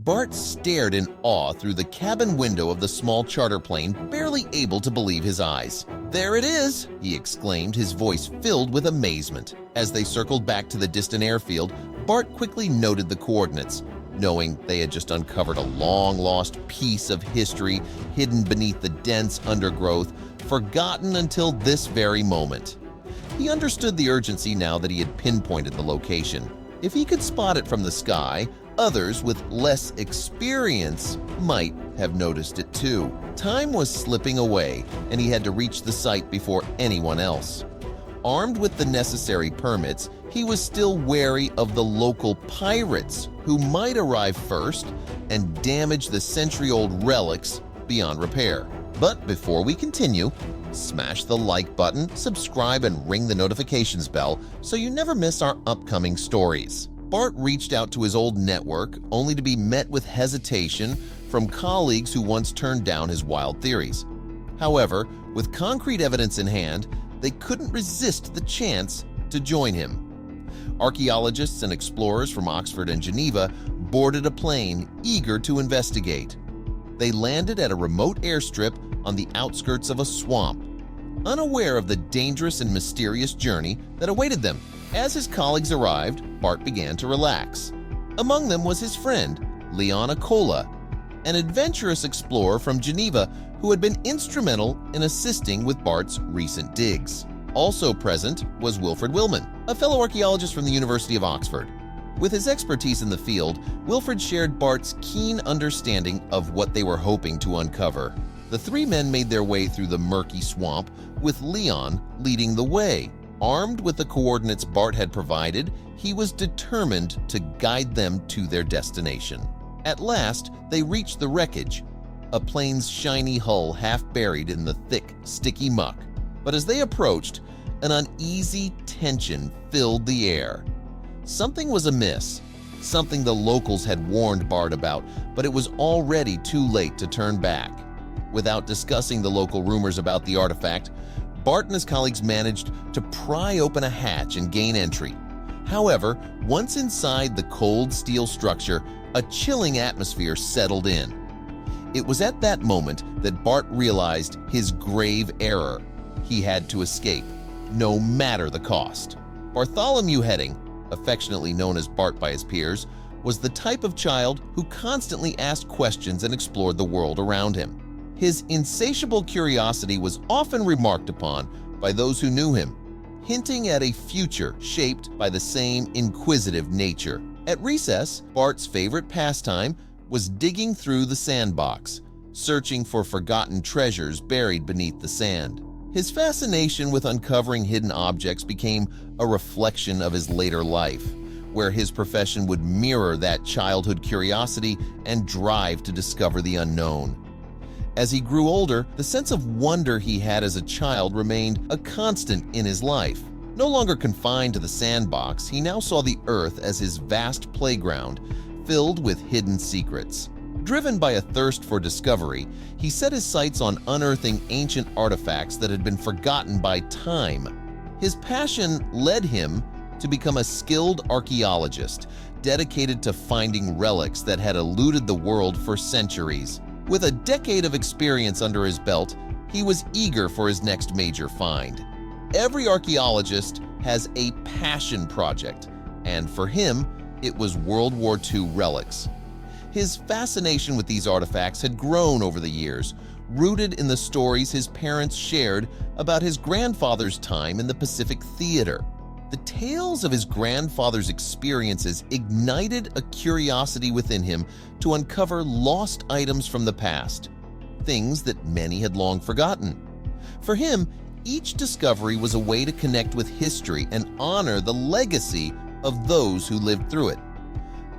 Bart stared in awe through the cabin window of the small charter plane, barely able to believe his eyes. "There it is!" he exclaimed, his voice filled with amazement. As they circled back to the distant airfield, Bart quickly noted the coordinates, knowing they had just uncovered a long-lost piece of history hidden beneath the dense undergrowth, forgotten until this very moment. He understood the urgency now that he had pinpointed the location. If he could spot it from the sky, others with less experience might have noticed it too. Time was slipping away, and he had to reach the site before anyone else. Armed with the necessary permits, he was still wary of the local pirates who might arrive first and damage the century-old relics beyond repair. But before we continue, smash the like button, subscribe, and ring the notifications bell so you never miss our upcoming stories. Bart reached out to his old network only to be met with hesitation from colleagues who once turned down his wild theories. However, with concrete evidence in hand, they couldn't resist the chance to join him. Archaeologists and explorers from Oxford and Geneva boarded a plane eager to investigate. They landed at a remote airstrip on the outskirts of a swamp, unaware of the dangerous and mysterious journey that awaited them. As his colleagues arrived, Bart began to relax. Among them was his friend, Leon Acola, an adventurous explorer from Geneva who had been instrumental in assisting with Bart's recent digs. Also present was Wilfred Willman, a fellow archaeologist from the University of Oxford. With his expertise in the field, Wilfred shared Bart's keen understanding of what they were hoping to uncover. The three men made their way through the murky swamp, with Leon leading the way. Armed with the coordinates Bart had provided, he was determined to guide them to their destination. At last, they reached the wreckage, a plane's shiny hull half buried in the thick, sticky muck. But as they approached, an uneasy tension filled the air. Something was amiss, something the locals had warned Bart about, but it was already too late to turn back. Without discussing the local rumors about the artifact, Bart and his colleagues managed to pry open a hatch and gain entry. However, once inside the cold steel structure, a chilling atmosphere settled in. It was at that moment that Bart realized his grave error. He had to escape, no matter the cost. Bartholomew Heading, affectionately known as Bart by his peers, was the type of child who constantly asked questions and explored the world around him. His insatiable curiosity was often remarked upon by those who knew him, hinting at a future shaped by the same inquisitive nature. At recess, Bart's favorite pastime was digging through the sandbox, searching for forgotten treasures buried beneath the sand. His fascination with uncovering hidden objects became a reflection of his later life, where his profession would mirror that childhood curiosity and drive to discover the unknown. As he grew older, the sense of wonder he had as a child remained a constant in his life. No longer confined to the sandbox, he now saw the earth as his vast playground, filled with hidden secrets. Driven by a thirst for discovery, he set his sights on unearthing ancient artifacts that had been forgotten by time. His passion led him to become a skilled archaeologist, dedicated to finding relics that had eluded the world for centuries. With a decade of experience under his belt, he was eager for his next major find. Every archaeologist has a passion project, and for him, it was World War II relics. His fascination with these artifacts had grown over the years, rooted in the stories his parents shared about his grandfather's time in the Pacific Theater. The tales of his grandfather's experiences ignited a curiosity within him to uncover lost items from the past, things that many had long forgotten. For him, each discovery was a way to connect with history and honor the legacy of those who lived through it.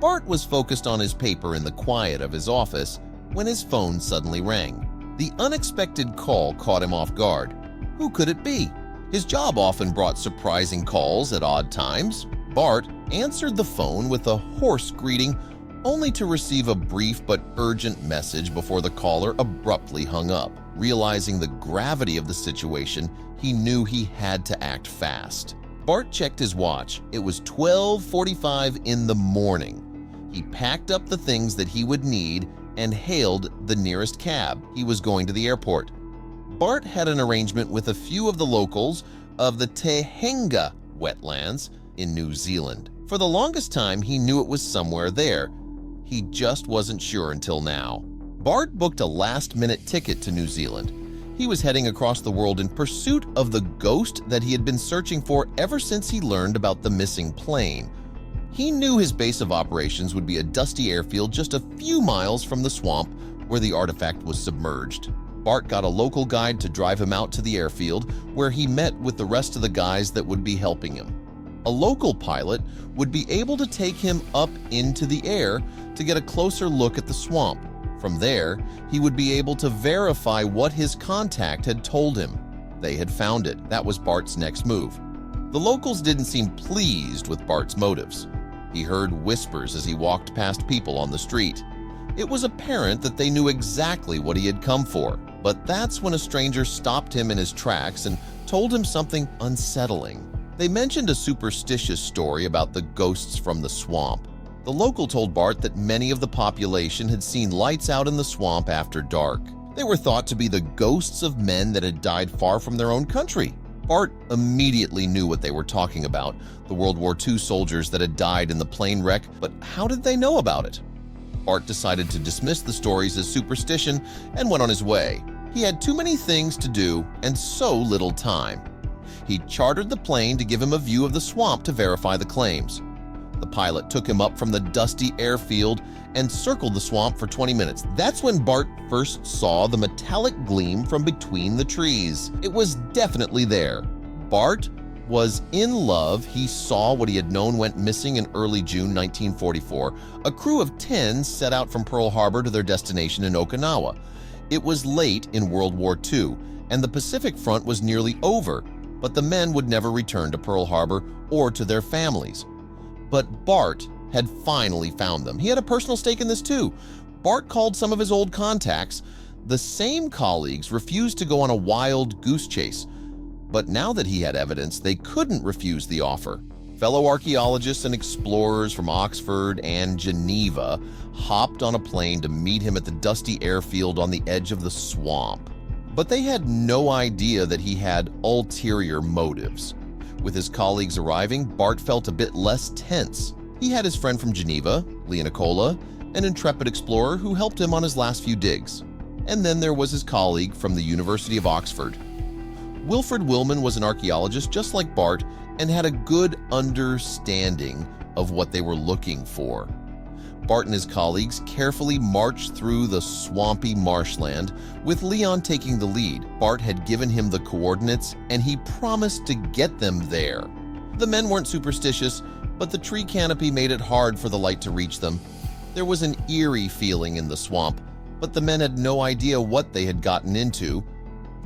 Bart was focused on his paper in the quiet of his office when his phone suddenly rang. The unexpected call caught him off guard. Who could it be? His job often brought surprising calls at odd times. Bart answered the phone with a hoarse greeting, only to receive a brief but urgent message before the caller abruptly hung up. Realizing the gravity of the situation, he knew he had to act fast. Bart checked his watch. It was 12:45 in the morning. He He packed up the things that he would need and hailed the nearest cab. He was going to the airport. Bart had an arrangement with a few of the locals of the Tehenga wetlands in New Zealand. For the longest time, he knew it was somewhere there. He just wasn't sure until now. Bart booked a last-minute ticket to New Zealand. He was heading across the world in pursuit of the ghost that he had been searching for ever since he learned about the missing plane. He knew his base of operations would be a dusty airfield just a few miles from the swamp where the artifact was submerged. Bart got a local guide to drive him out to the airfield, where he met with the rest of the guys that would be helping him. A local pilot would be able to take him up into the air to get a closer look at the swamp. From there, he would be able to verify what his contact had told him. They had found it. That was Bart's next move. The locals didn't seem pleased with Bart's motives. He heard whispers as he walked past people on the street. It was apparent that they knew exactly what he had come for, but that's when a stranger stopped him in his tracks and told him something unsettling. They mentioned a superstitious story about the ghosts from the swamp. The local told Bart that many of the population had seen lights out in the swamp after dark. They were thought to be the ghosts of men that had died far from their own country. Bart immediately knew what they were talking about, the World War II soldiers that had died in the plane wreck, but how did they know about it? Bart decided to dismiss the stories as superstition and went on his way. He had too many things to do and so little time. He chartered the plane to give him a view of the swamp to verify the claims. The pilot took him up from the dusty airfield and circled the swamp for 20 minutes. That's when Bart first saw the metallic gleam from between the trees. It was definitely there. Bart was in love. He saw what he had known went missing in early June 1944. A crew of 10 set out from Pearl Harbor to their destination in Okinawa. It was late in World War II, and the Pacific Front was nearly over, but the men would never return to Pearl Harbor or to their families. But Bart had finally found them. He had a personal stake in this too. Bart called some of his old contacts. The same colleagues refused to go on a wild goose chase, but now that he had evidence, they couldn't refuse the offer. Fellow archaeologists and explorers from Oxford and Geneva hopped on a plane to meet him at the dusty airfield on the edge of the swamp. But they had no idea that he had ulterior motives. With his colleagues arriving, Bart felt a bit less tense. He had his friend from Geneva, Leonicola, an intrepid explorer who helped him on his last few digs. And then there was his colleague from the University of Oxford. Wilfred Willman was an archaeologist just like Bart and had a good understanding of what they were looking for. Bart and his colleagues carefully marched through the swampy marshland, with Leon taking the lead. Bart had given him the coordinates, and he promised to get them there. The men weren't superstitious, but the tree canopy made it hard for the light to reach them. There was an eerie feeling in the swamp, but the men had no idea what they had gotten into.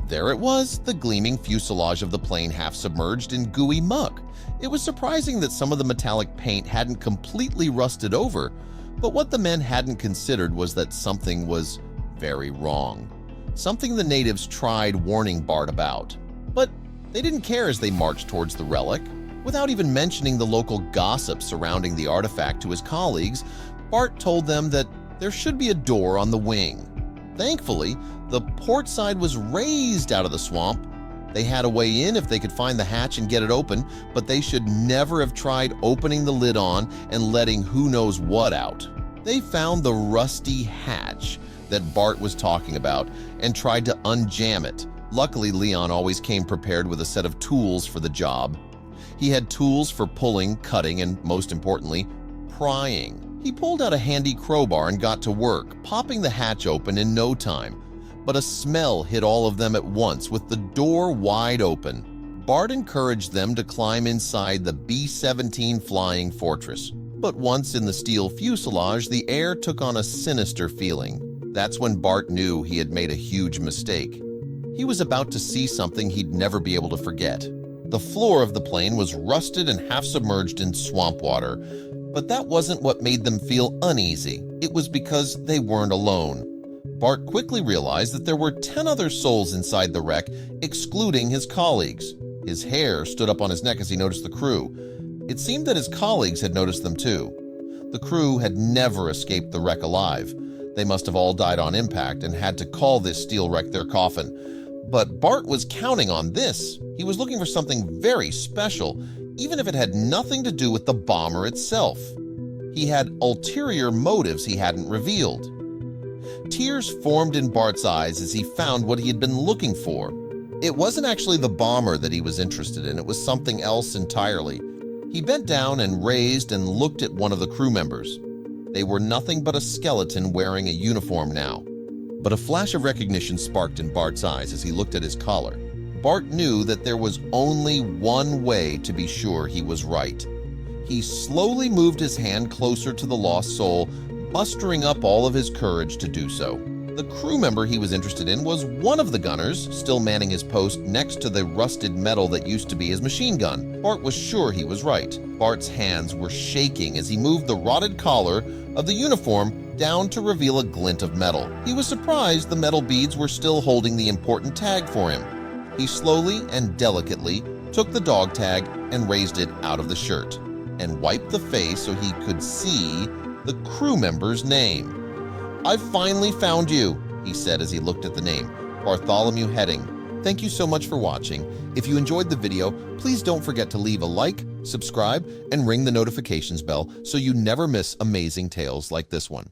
There it was, the gleaming fuselage of the plane half submerged in gooey muck. It was surprising that some of the metallic paint hadn't completely rusted over, but what the men hadn't considered was that something was very wrong. Something the natives tried warning Bart about. But they didn't care as they marched towards the relic. Without even mentioning the local gossip surrounding the artifact to his colleagues, Bart told them that there should be a door on the wing. Thankfully, the port side was raised out of the swamp. They had a way in if they could find the hatch and get it open, but they should never have tried opening the lid on and letting who knows what out. They found the rusty hatch that Bart was talking about and tried to unjam it. Luckily, Leon always came prepared with a set of tools for the job. He had tools for pulling, cutting, and most importantly, prying. He pulled out a handy crowbar and got to work, popping the hatch open in no time. But a smell hit all of them at once, with the door wide open. Bart encouraged them to climb inside the B-17 flying fortress. But once in the steel fuselage, the air took on a sinister feeling. That's when Bart knew he had made a huge mistake. He was about to see something he'd never be able to forget. The floor of the plane was rusted and half submerged in swamp water. But that wasn't what made them feel uneasy. It was because they weren't alone. Bart quickly realized that there were 10 other souls inside the wreck, excluding his colleagues. His hair stood up on his neck as he noticed the crew. It seemed that his colleagues had noticed them too. The crew had never escaped the wreck alive. They must have all died on impact and had to call this steel wreck their coffin. But Bart was counting on this. He was looking for something very special, even if it had nothing to do with the bomber itself. He had ulterior motives he hadn't revealed. Tears formed in Bart's eyes as he found what he had been looking for. It wasn't actually the bomber that he was interested in, it was something else entirely. He bent down and raised and looked at one of the crew members. They were nothing but a skeleton wearing a uniform now. But a flash of recognition sparked in Bart's eyes as he looked at his collar. Bart knew that there was only one way to be sure he was right. He slowly moved his hand closer to the lost soul, mustering up all of his courage to do so. The crew member he was interested in was one of the gunners, still manning his post next to the rusted metal that used to be his machine gun. Bart was sure he was right. Bart's hands were shaking as he moved the rotted collar of the uniform down to reveal a glint of metal. He was surprised the metal beads were still holding the important tag for him. He slowly and delicately took the dog tag and raised it out of the shirt and wiped the face so he could see the crew member's name. "I've finally found you," he said as he looked at the name, Bartholomew Heading. Thank you so much for watching. If you enjoyed the video, please don't forget to leave a like, subscribe, and ring the notifications bell so you never miss amazing tales like this one.